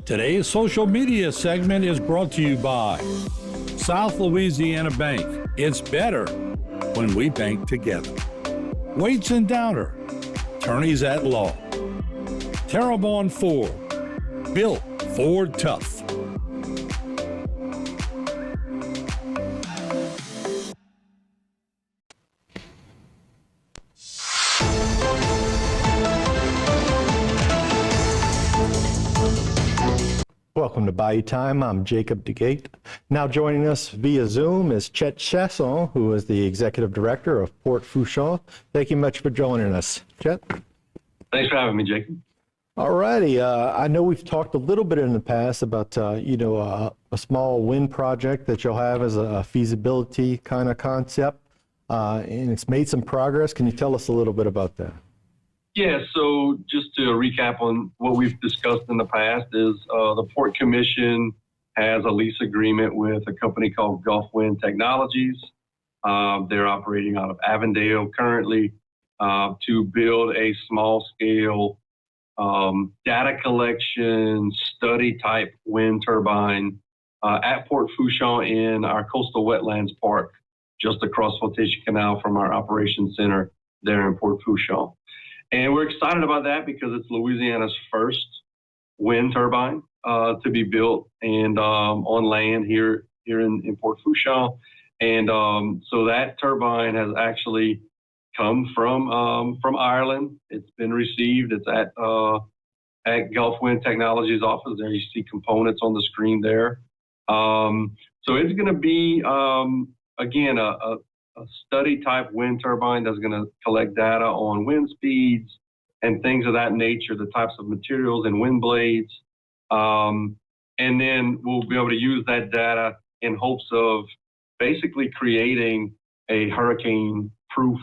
Today's social media segment is brought to you by South Louisiana Bank. It's better when we bank together. Waits and Downer, attorneys at law. Terrebonne Ford, built Ford tough. Welcome to Bayou Time. I'm Jacob DeGate. Now joining us via Zoom is Chet Chasson, who is the Executive Director of Port Fourchon. Thank you much for joining us, Chet. Thanks for having me, Jacob. All righty. I know we've talked a little bit in the past about, a small wind project that you'll have as a feasibility kind of concept, and it's made some progress. Can you tell us a little bit about that? Yeah, so just to recap on what we've discussed in the past is the Port Commission has a lease agreement with a company called Gulf Wind Technologies. They're operating out of Avondale currently to build a small-scale data collection study type wind turbine at Port Fourchon in our coastal wetlands park, just across Fourchon Canal from our operations center there in Port Fourchon. And we're excited about that because it's Louisiana's first wind turbine to be built and on land here in Port Fourchon. And so that turbine has actually come from Ireland. It's been received. It's at Gulf Wind Technologies office. There you see components on the screen there. So it's going to be, again, a study type wind turbine that's going to collect data on wind speeds and things of that nature, the types of materials and wind blades. And then we'll be able to use that data in hopes of basically creating a hurricane proof,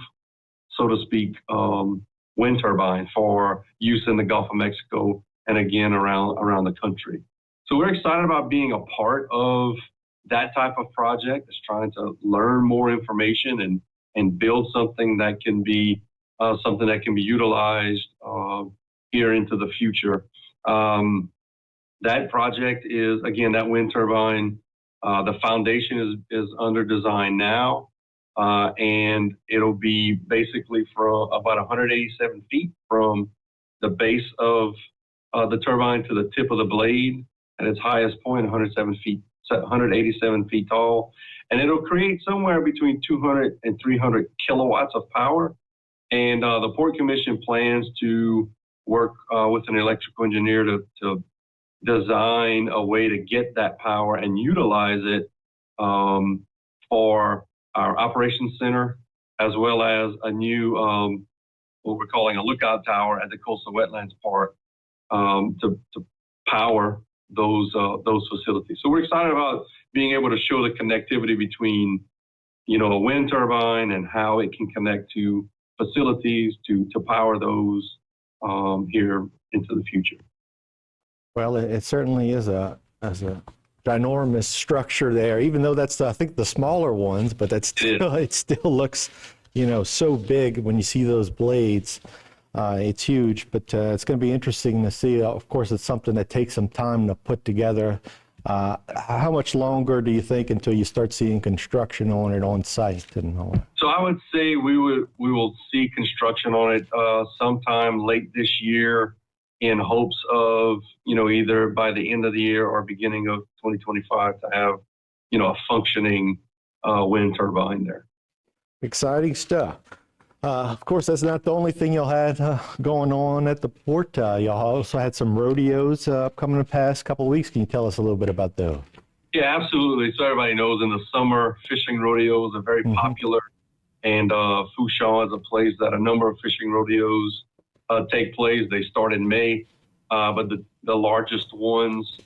so to speak, wind turbine for use in the Gulf of Mexico and again around the country. So we're excited about being a part of that type of project. Is trying to learn more information and build something that can be utilized here into the future. That project is, again, that wind turbine, the foundation is under design now, and it'll be basically from about 187 feet from the base of the turbine to the tip of the blade at its highest point, 187 feet tall, and it'll create somewhere between 200 and 300 kilowatts of power. And the Port Commission plans to work with an electrical engineer to design a way to get that power and utilize it for our operations center, as well as a new, what we're calling a lookout tower at the Coastal Wetlands Park to power those facilities. So we're excited about being able to show the connectivity between, a wind turbine and how it can connect to facilities to power those here into the future. Well, it certainly is a ginormous structure there, even though that's, I think, the smaller ones, but it still looks, so big when you see those blades. It's huge, but it's going to be interesting to see. Of course, it's something that takes some time to put together. How much longer do you think until you start seeing construction on it on site and all that? So I would say we will see construction on it sometime late this year, in hopes of either by the end of the year or beginning of 2025 to have a functioning wind turbine there. Exciting stuff. Of course, that's not the only thing you'll have going on at the port. Y'all also had some rodeos coming the past couple of weeks. Can you tell us a little bit about those? Yeah, absolutely. So everybody knows in the summer, fishing rodeos are very popular. And Fourchon is a place that a number of fishing rodeos take place. They start in May, but the largest ones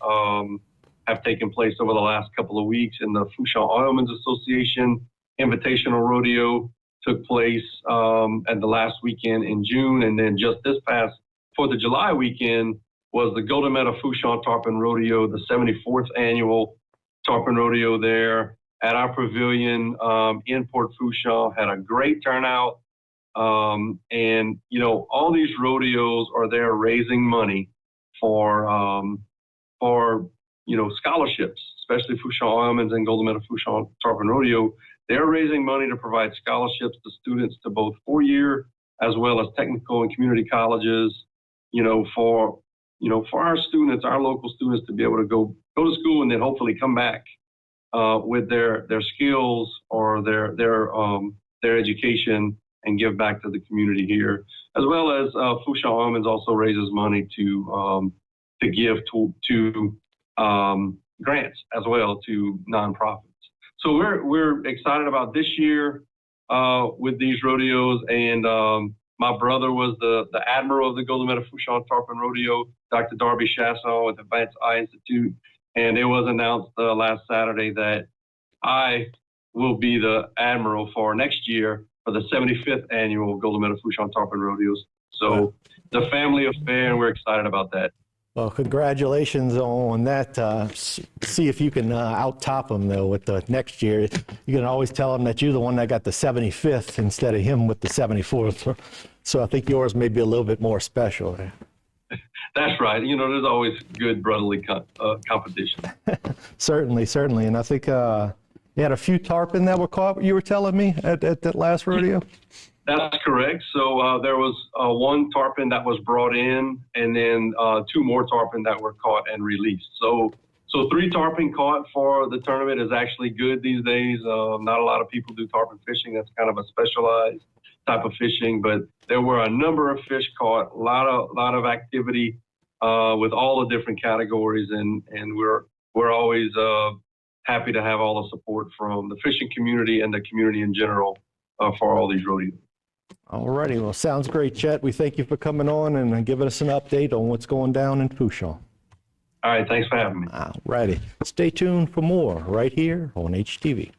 have taken place over the last couple of weeks. In the Fourchon Automen's Association Invitational Rodeo took place at the last weekend in June, and then just this past 4th of July weekend was the Golden Meadow Fourchon Tarpon Rodeo, the 74th annual Tarpon Rodeo there at our pavilion in Port Fourchon. Had a great turnout, and all these rodeos are there raising money for for, scholarships, especially Fourchon Almonds and Golden Medal Fourchon Tarpon Rodeo. They're raising money to provide scholarships to students to both four-year as well as technical and community colleges, for our students, our local students, to be able to go to school and then hopefully come back with their skills or their education and give back to the community here, as well as Fourchon Almonds also raises money to give to grants as well to nonprofits. So we're excited about this year with these rodeos, and my brother was the admiral of the Golden Medal Fourchon Tarpon Rodeo, Dr. Darby Chasson at the Advanced Eye Institute, and it was announced last Saturday that I will be the admiral for next year for the 75th annual Golden Medal Fourchon Tarpon Rodeos. So the family affair, and we're excited about that. Well, congratulations on that. See if you can out-top them, though, with the next year. You can always tell them that you're the one that got the 75th instead of him with the 74th. So I think yours may be a little bit more special. That's right. There's always good brotherly competition. Certainly. And I think you had a few tarpon that were caught, you were telling me, at that last rodeo? That's correct. So there was one tarpon that was brought in, and then two more tarpon that were caught and released. So 3 tarpon caught for the tournament is actually good these days. Not a lot of people do tarpon fishing. That's kind of a specialized type of fishing, but there were a number of fish caught, a lot of activity with all the different categories, and we're always happy to have all the support from the fishing community and the community in general for all these rodeos. All righty. Well, sounds great, Chet. We thank you for coming on and giving us an update on what's going down in Fourchon. All right. Thanks for having me. All righty. Stay tuned for more right here on HTV.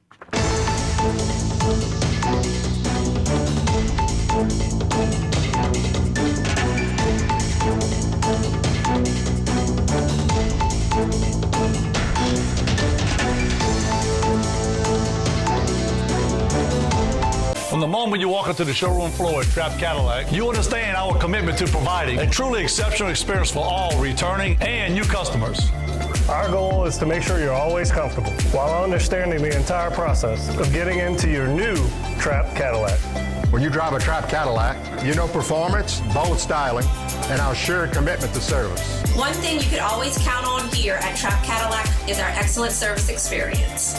From the moment you walk into the showroom floor at Trapp Cadillac, you understand our commitment to providing a truly exceptional experience for all returning and new customers. Our goal is to make sure you're always comfortable while understanding the entire process of getting into your new Trapp Cadillac. When you drive a Trapp Cadillac, you know performance, bold styling, and our sure commitment to service. One thing you can always count on here at Trapp Cadillac is our excellent service experience.